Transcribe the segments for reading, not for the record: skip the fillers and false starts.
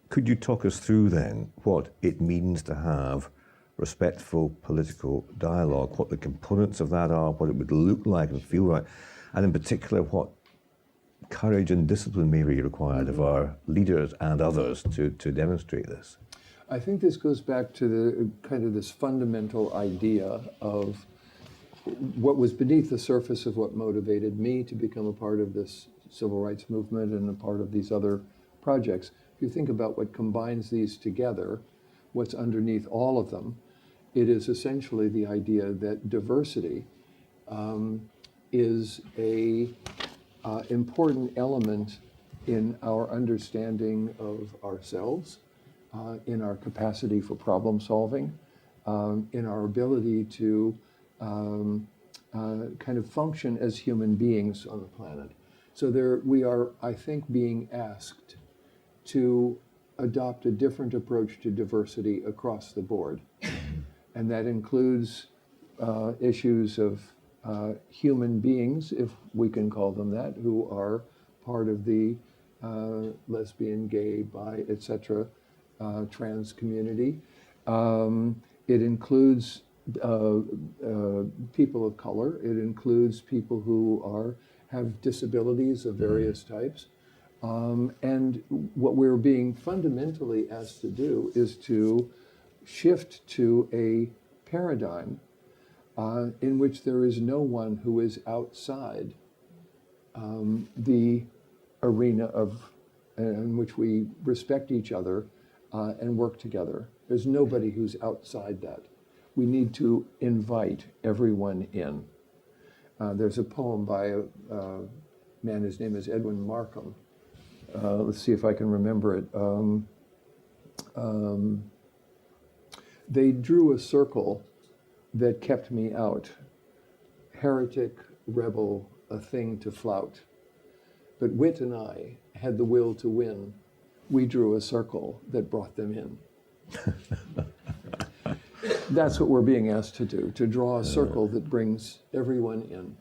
Could you talk us through then what it means to have respectful political dialogue, what the components of that are, what it would look like and feel like, and in particular what courage and discipline may be required of our leaders and others to demonstrate this? I think this goes back to the kind of this fundamental idea of what was beneath the surface of what motivated me to become a part of this civil rights movement and a part of these other projects. If you think about what combines these together, what's underneath all of them, it is essentially the idea that diversity is a important element in our understanding of ourselves, in our capacity for problem solving, in our ability to kind of function as human beings on the planet. So we are, I think, being asked to adopt a different approach to diversity across the board. And that includes issues of human beings, if we can call them that, who are part of the lesbian, gay, bi, etc., trans community. It includes people of color. It includes people who have disabilities of various types. And what we're being fundamentally asked to do is to shift to a paradigm in which there is no one who is outside the arena in which we respect each other and work together. There's nobody who's outside that. We need to invite everyone in. There's a poem by a man, his name is Edwin Markham. Let's see if I can remember it. They drew a circle that kept me out. Heretic, rebel, a thing to flout. But wit and I had the will to win. We drew a circle that brought them in. That's what we're being asked to do, to draw a circle that brings everyone in.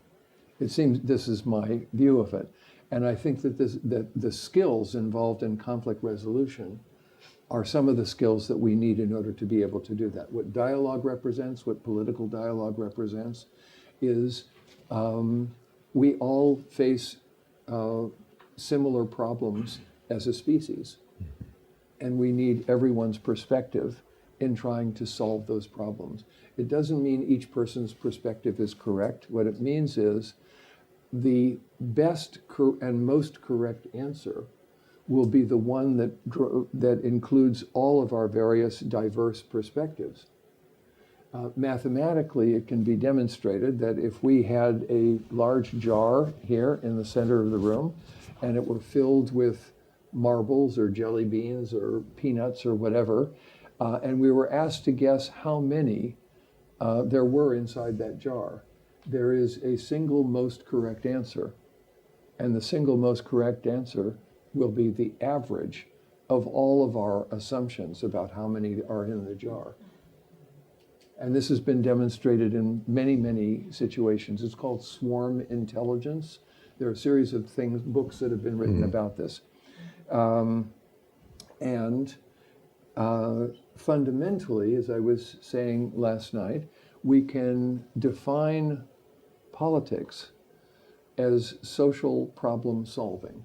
It seems this is my view of it. And I think that the skills involved in conflict resolution are some of the skills that we need in order to be able to do that. What dialogue represents, what political dialogue represents, is we all face similar problems as a species. And we need everyone's perspective in trying to solve those problems. It doesn't mean each person's perspective is correct. What it means is the best and most correct answer will be the one that includes all of our various diverse perspectives. Mathematically, it can be demonstrated that if we had a large jar here in the center of the room and it were filled with marbles or jelly beans or peanuts or whatever, and we were asked to guess how many there were inside that jar, there is a single most correct answer. And the single most correct answer will be the average of all of our assumptions about how many are in the jar. And this has been demonstrated in many, many situations. It's called swarm intelligence. There are a series of books that have been written about this. Fundamentally, as I was saying last night, we can define politics as social problem solving.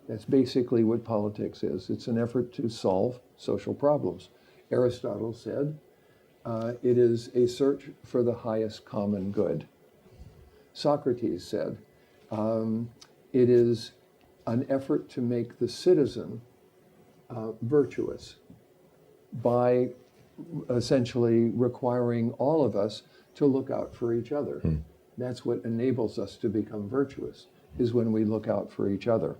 That's basically what politics is. It's an effort to solve social problems. Aristotle said, it is a search for the highest common good. Socrates said, it is an effort to make the citizen virtuous by essentially requiring all of us to look out for each other. That's what enables us to become virtuous, is when we look out for each other.